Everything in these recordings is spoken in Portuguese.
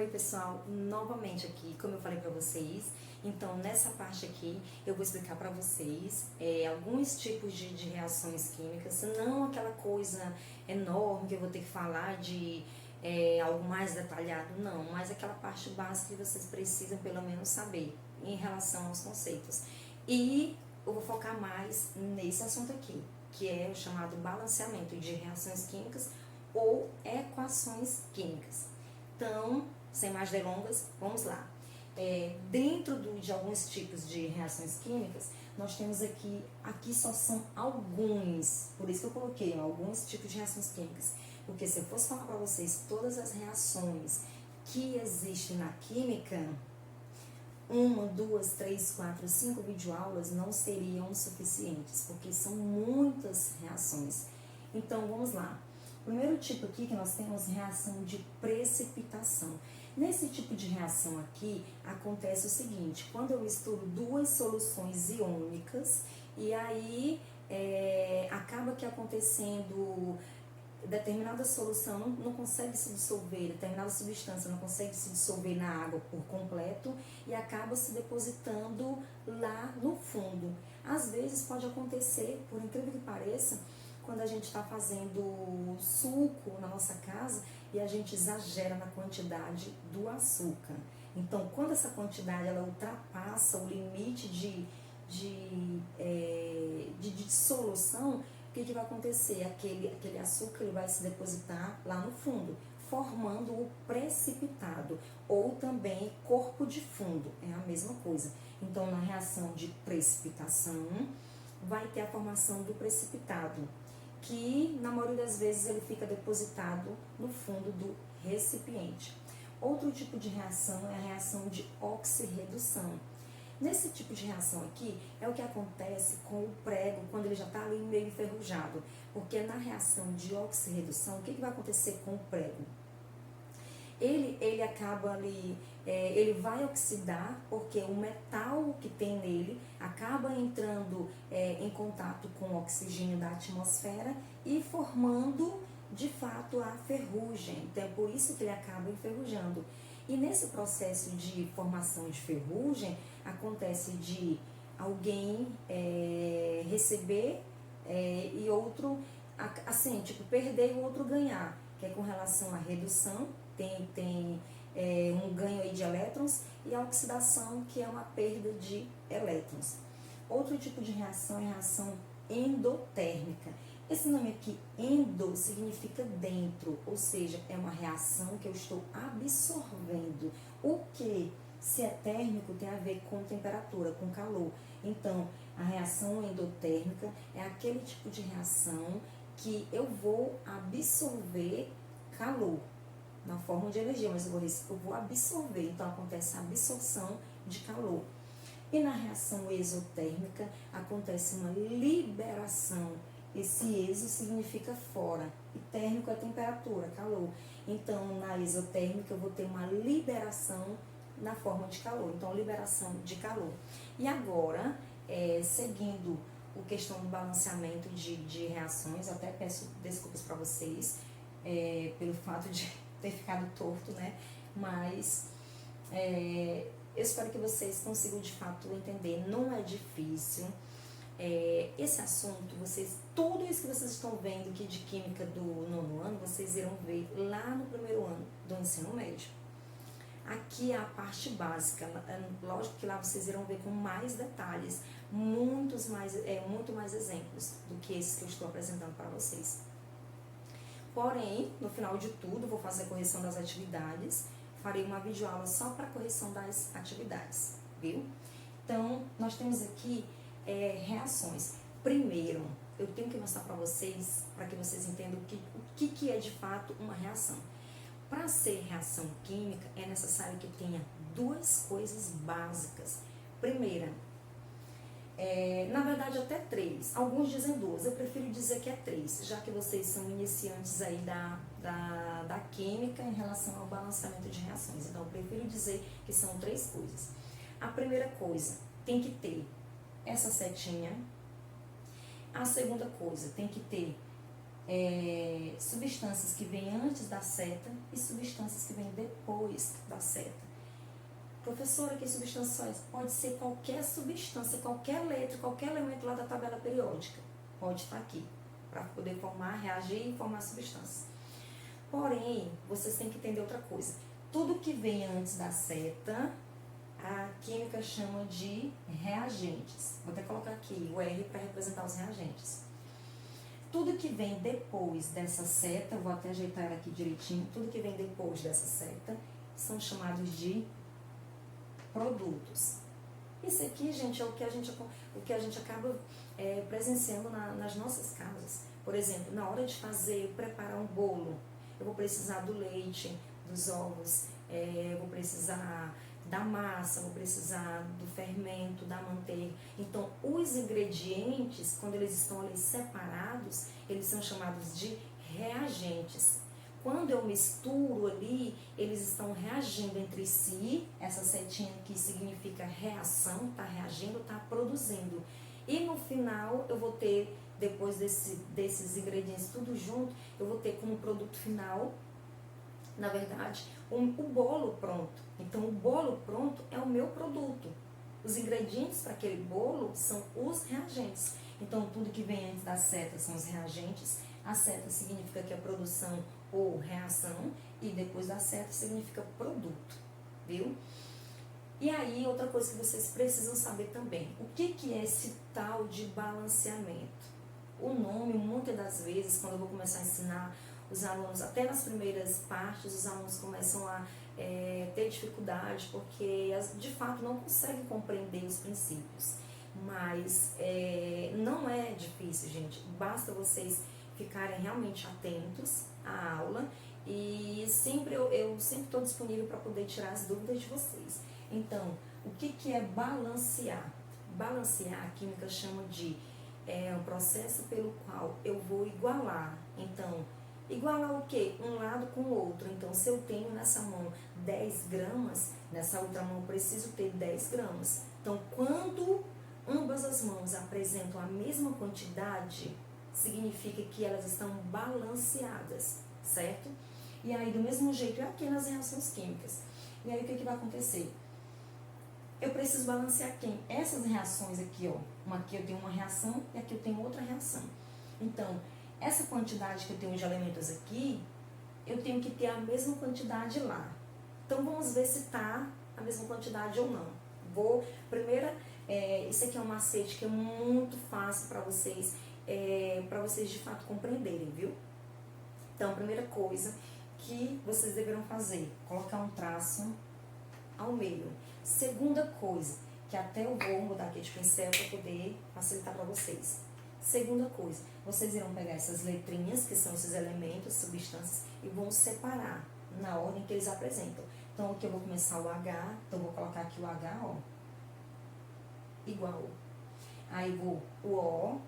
pessoal, novamente aqui, como eu falei pra vocês. Então, nessa parte aqui, eu vou explicar pra vocês alguns tipos de reações químicas, não aquela coisa enorme que eu vou ter que falar de algo mais detalhado, não, mas aquela parte básica que vocês precisam pelo menos saber em relação aos conceitos. E eu vou focar mais nesse assunto aqui, que é o chamado balanceamento de reações químicas ou equações químicas. Então, sem mais delongas, vamos lá. Dentro de alguns tipos de reações químicas, nós temos aqui só são alguns, por isso que eu coloquei alguns tipos de reações químicas, porque se eu fosse falar para vocês todas as reações que existem na química, 1, 2, 3, 4, 5 videoaulas não seriam suficientes, porque são muitas reações. Então, vamos lá. O primeiro tipo aqui que nós temos reação de precipitação. Nesse tipo de reação aqui, acontece o seguinte, quando eu misturo duas soluções iônicas, e aí acaba que acontecendo determinada solução não consegue se dissolver, determinada substância não consegue se dissolver na água por completo e acaba se depositando lá no fundo. Às vezes pode acontecer, por incrível que pareça, quando a gente está fazendo suco na nossa casa e a gente exagera na quantidade do açúcar. Então, quando essa quantidade ela ultrapassa o limite de dissolução, o que vai acontecer? Aquele açúcar ele vai se depositar lá no fundo, formando o precipitado, ou também corpo de fundo, é a mesma coisa. Então, na reação de precipitação, vai ter a formação do precipitado, que na maioria das vezes ele fica depositado no fundo do recipiente. Outro tipo de reação é a reação de oxirredução. Nesse tipo de reação aqui, é o que acontece com o prego quando ele já está ali meio enferrujado. Porque na reação de oxirredução, o que vai acontecer com o prego? Ele acaba ali, ele vai oxidar porque o metal que tem nele acaba entrando em contato com o oxigênio da atmosfera e formando de fato a ferrugem. Então é por isso que ele acaba enferrujando. E nesse processo de formação de ferrugem, acontece de alguém receber e outro, assim, tipo, perder e o outro ganhar, que é com relação à redução, tem um ganho aí de elétrons, e a oxidação, que é uma perda de elétrons. Outro tipo de reação é a reação endotérmica. Esse nome aqui, endo, significa dentro, ou seja, é uma reação que eu estou absorvendo. O que, se é térmico, tem a ver com temperatura, com calor. Então, a reação endotérmica é aquele tipo de reação que eu vou absorver calor, na forma de energia, mas eu vou absorver, então acontece a absorção de calor. E na reação exotérmica, acontece uma liberação. Esse exo significa fora, e térmico é temperatura, calor. Então, na exotérmica, eu vou ter uma liberação na forma de calor, então liberação de calor. E agora, seguindo a questão do balanceamento de reações, eu até peço desculpas para vocês pelo fato de ter ficado torto, né? Mas eu espero que vocês consigam de fato entender, não é difícil. Esse assunto, tudo isso que vocês estão vendo aqui de química do 9º ano, vocês irão ver lá no 1º ano do ensino médio. Aqui é a parte básica, lógico que lá vocês irão ver com mais detalhes, muito mais exemplos do que esses que eu estou apresentando para vocês. Porém, no final de tudo, vou fazer a correção das atividades, farei uma videoaula só para correção das atividades, viu? Então, nós temos aqui reações. Primeiro, eu tenho que mostrar para vocês, para que vocês entendam o que é de fato uma reação. Para ser reação química, é necessário que tenha duas coisas básicas. Primeira, na verdade até 3, alguns dizem 2, eu prefiro dizer que é 3, já que vocês são iniciantes aí da química em relação ao balanceamento de reações. Então, eu prefiro dizer que são 3 coisas. A primeira coisa, tem que ter essa setinha. A segunda coisa, tem que ter substâncias que vêm antes da seta e substâncias que vêm depois da seta. Professora, que substâncias? Pode ser qualquer substância, qualquer letra, qualquer elemento lá da tabela periódica. Pode estar aqui, para poder formar, reagir e formar substâncias. Porém, vocês têm que entender outra coisa. Tudo que vem antes da seta, a química chama de reagentes. Vou até colocar aqui o R para representar os reagentes. Tudo que vem depois dessa seta, vou até ajeitar ela aqui direitinho, tudo que vem depois dessa seta são chamados de produtos. Isso aqui, gente, é o que a gente acaba presenciando nas nossas casas. Por exemplo, na hora de preparar um bolo, eu vou precisar do leite, dos ovos, eu vou precisar da massa, vou precisar do fermento, da manteiga. Então, os ingredientes, quando eles estão ali separados, eles são chamados de reagentes. Quando eu misturo ali, eles estão reagindo entre si. Essa setinha aqui significa reação, está reagindo, está produzindo. E no final, eu vou ter, depois desses ingredientes tudo junto, eu vou ter como produto final, na verdade, o bolo pronto. Então, o bolo pronto é o meu produto. Os ingredientes para aquele bolo são os reagentes. Então, tudo que vem antes da seta são os reagentes. A seta significa que é produção ou reação, e depois da seta significa produto, viu? E aí, outra coisa que vocês precisam saber também, o que é esse tal de balanceamento? O nome, muitas das vezes, quando eu vou começar a ensinar os alunos, até nas primeiras partes, os alunos começam a ter dificuldade, porque de fato não conseguem compreender os princípios. Mas não é difícil, gente, basta vocês ficarem realmente atentos à aula, e eu sempre estou disponível para poder tirar as dúvidas de vocês. Então, o que é balancear? Balancear, a química chama de um processo pelo qual eu vou igualar. Então, igualar o quê? Um lado com o outro. Então, se eu tenho nessa mão 10 gramas, nessa outra mão eu preciso ter 10 gramas. Então, quando ambas as mãos apresentam a mesma quantidade, significa que elas estão balanceadas, certo? E aí, do mesmo jeito, é aqui nas reações químicas. E aí, o que vai acontecer? Eu preciso balancear quem? Essas reações aqui, ó. Aqui eu tenho uma reação e aqui eu tenho outra reação. Então, essa quantidade que eu tenho de elementos aqui, eu tenho que ter a mesma quantidade lá. Então, vamos ver se está a mesma quantidade ou não. Isso aqui é um macete que é muito fácil para vocês de fato compreenderem, viu? Então, a primeira coisa que vocês deverão fazer, colocar um traço ao meio. Segunda coisa, que até eu vou mudar aqui de pincel para poder facilitar para vocês. Segunda coisa, vocês irão pegar essas letrinhas, que são esses elementos, substâncias, e vão separar na ordem que eles apresentam. Então, aqui eu vou começar o H, então eu vou colocar aqui o H, ó, igual. Aí vou o O,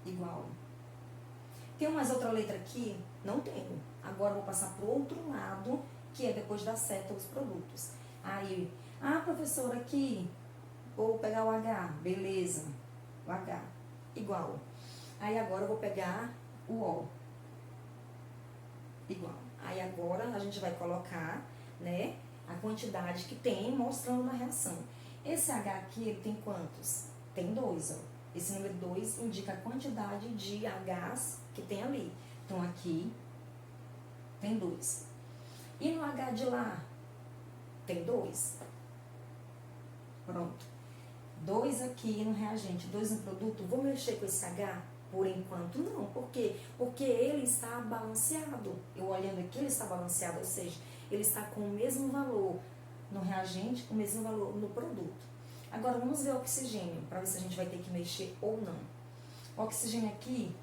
igual. Tem mais outra letra aqui? Não tenho. Agora eu vou passar para o outro lado, que é depois da seta, os produtos. Aí, professora, aqui, vou pegar o H, beleza, o H, igual. Aí agora eu vou pegar o O, igual. Aí agora a gente vai colocar, né, a quantidade que tem, mostrando na reação. Esse H aqui, ele tem quantos? Tem 2, ó. Esse número 2 indica a quantidade de Hs que tem ali. Então, aqui tem 2. E no H de lá, tem 2. Pronto. 2 aqui no reagente, 2 no produto. Vou mexer com esse H? Por enquanto, não. Por quê? Porque ele está balanceado. Eu olhando aqui, ele está balanceado, ou seja, ele está com o mesmo valor no reagente, o mesmo valor no produto. Agora, vamos ver o oxigênio, para ver se a gente vai ter que mexer ou não. O oxigênio aqui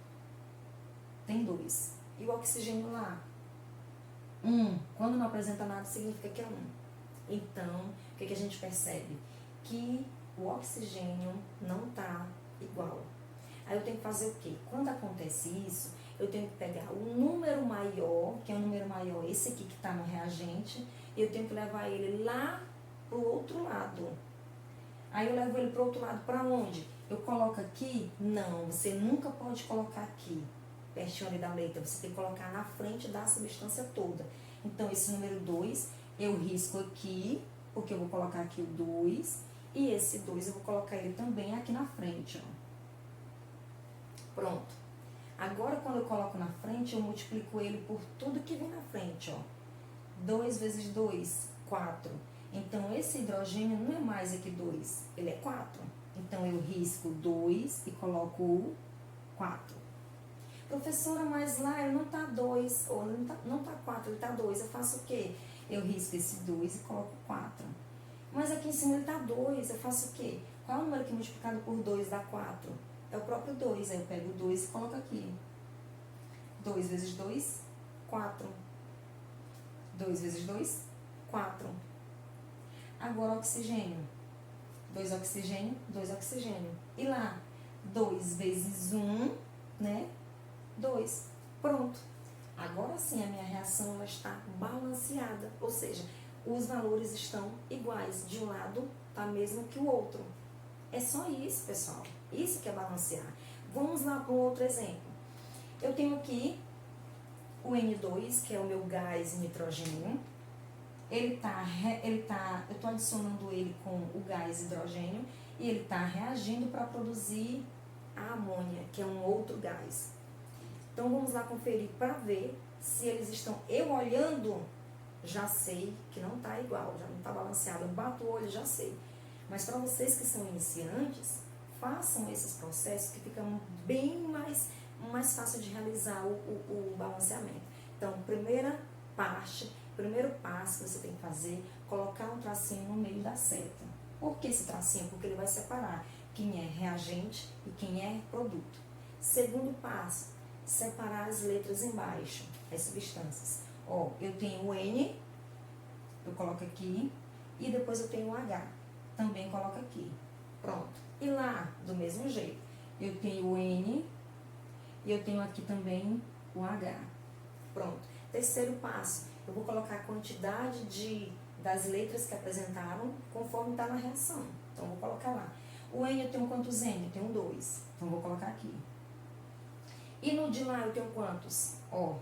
tem 2. E o oxigênio lá? 1. Quando não apresenta nada, significa que é 1. Então, o que a gente percebe? Que o oxigênio não está igual. Aí eu tenho que fazer o quê? Quando acontece isso, eu tenho que pegar o número maior, que é o número maior, esse aqui que está no reagente, e eu tenho que levar ele lá para o outro lado. Aí eu levo ele para o outro lado, para onde? Eu coloco aqui? Não, você nunca pode colocar aqui. pertinho ali da letra, você tem que colocar na frente da substância toda. Então, esse número 2 eu risco aqui, porque eu vou colocar aqui o 2, e esse 2 eu vou colocar ele também aqui na frente, ó. Pronto. Agora, quando eu coloco na frente, eu multiplico ele por tudo que vem na frente, ó. 2 vezes 2, 4. Então, esse hidrogênio não é mais aqui 2, ele é 4. Então, eu risco 2 e coloco o 4. Professora, mas lá ele não tá 2, ou não tá 4, ele tá 2. Eu faço o quê? Eu risco esse 2 e coloco 4. Mas aqui em cima ele tá 2, eu faço o quê? Qual é o número que multiplicado por 2 dá 4? É o próprio 2, aí eu pego o 2 e coloco aqui. 2 vezes 2, 4. 2 vezes 2, 4. Agora oxigênio. 2 oxigênio, 2 oxigênio. E lá, 2 vezes 1, né? 2. Pronto. Agora sim a minha reação ela está balanceada, ou seja, os valores estão iguais. De um lado está mesmo que o outro. É só isso, pessoal. Isso que é balancear. Vamos lá para um outro exemplo. Eu tenho aqui o N2, que é o meu gás nitrogênio. Eu estou adicionando ele com o gás hidrogênio e ele está reagindo para produzir a amônia, que é um outro gás. Então, vamos lá conferir para ver se eles estão... Eu olhando, já sei que não está igual, já não está balanceado. Eu bato o olho, já sei. Mas para vocês que são iniciantes, façam esses processos que ficam bem mais fácil de realizar o balanceamento. Então, primeiro passo que você tem que fazer, colocar um tracinho no meio da seta. Por que esse tracinho? Porque ele vai separar quem é reagente e quem é produto. Segundo passo, separar as letras embaixo, as substâncias. Ó, eu tenho o N, eu coloco aqui, e depois eu tenho o H, também coloco aqui. Pronto. E lá, do mesmo jeito, eu tenho o N, e eu tenho aqui também o H. Pronto. Terceiro passo, eu vou colocar a quantidade das letras que apresentaram conforme está na reação. Então, eu vou colocar lá. O N eu tenho quantos N? Eu tenho 2. Então, eu vou colocar aqui. E no de lá eu tenho quantos? Ó,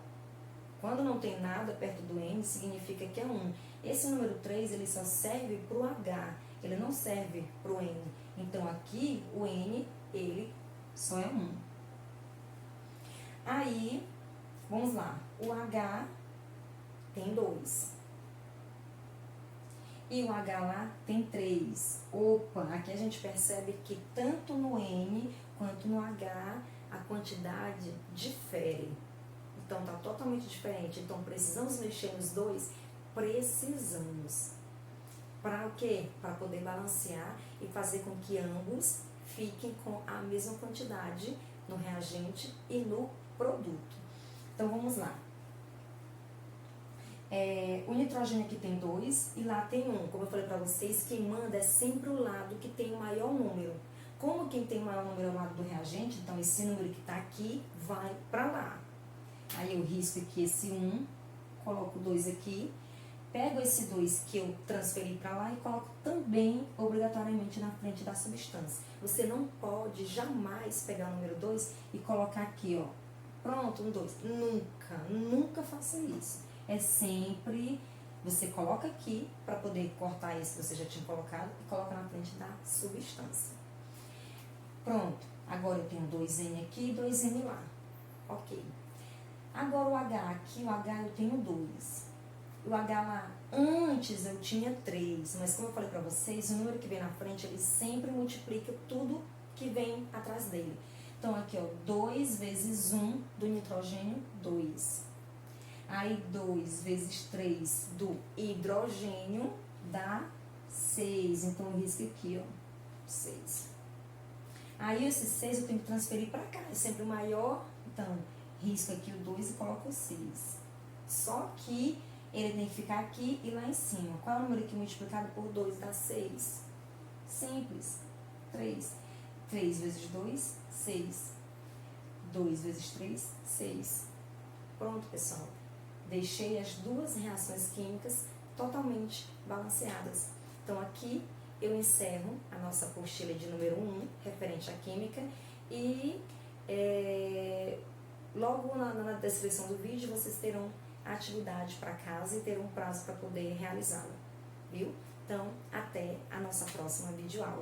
quando não tem nada perto do N, significa que é 1. Esse número 3, ele só serve para o H, ele não serve para o N. Então, aqui, o N, ele só é 1. Aí, vamos lá. O H tem 2. E o H lá tem 3. Opa, aqui a gente percebe que tanto no N quanto no H a quantidade difere. Então, está totalmente diferente. Então, precisamos mexer nos dois? Precisamos. Para o quê? Para poder balancear e fazer com que ambos fiquem com a mesma quantidade no reagente e no produto. Então, vamos lá. O nitrogênio aqui tem 2 e lá tem 1. Como eu falei para vocês, quem manda é sempre o lado que tem o maior número. Como quem tem o maior número é o lado do reagente, então esse número que está aqui vai para lá. Aí eu risco aqui esse 1, coloco 2 aqui, pego esse 2 que eu transferi para lá e coloco também obrigatoriamente na frente da substância. Você não pode jamais pegar o número 2 e colocar aqui, ó. Pronto, um 2. Nunca faça isso. É sempre, você coloca aqui para poder cortar isso que você já tinha colocado e coloca na frente da substância. Pronto, agora eu tenho 2N aqui e 2N lá. Ok. Agora o H aqui, o H eu tenho 2. O H lá, antes eu tinha 3, mas como eu falei para vocês, o número que vem na frente, ele sempre multiplica tudo que vem atrás dele. Então aqui, ó, 2 vezes 1 do nitrogênio, 2. Aí 2 vezes 3 do hidrogênio dá 6. Então eu risco aqui, ó, 6. Aí esse 6 eu tenho que transferir para cá, é sempre o maior, então risco aqui o 2 e coloco o 6. Só que ele tem que ficar aqui e lá em cima. Qual é o número que multiplicado por 2 dá 6? Simples, 3. 3 vezes 2, 6. 2 vezes 3, 6. Pronto, pessoal. Deixei as duas reações químicas totalmente balanceadas. Então, aqui eu encerro a nossa apostila de número 1, referente à química, e Logo na descrição do vídeo vocês terão a atividade para casa e terão um prazo para poder realizá-la, viu? Então, até a nossa próxima videoaula.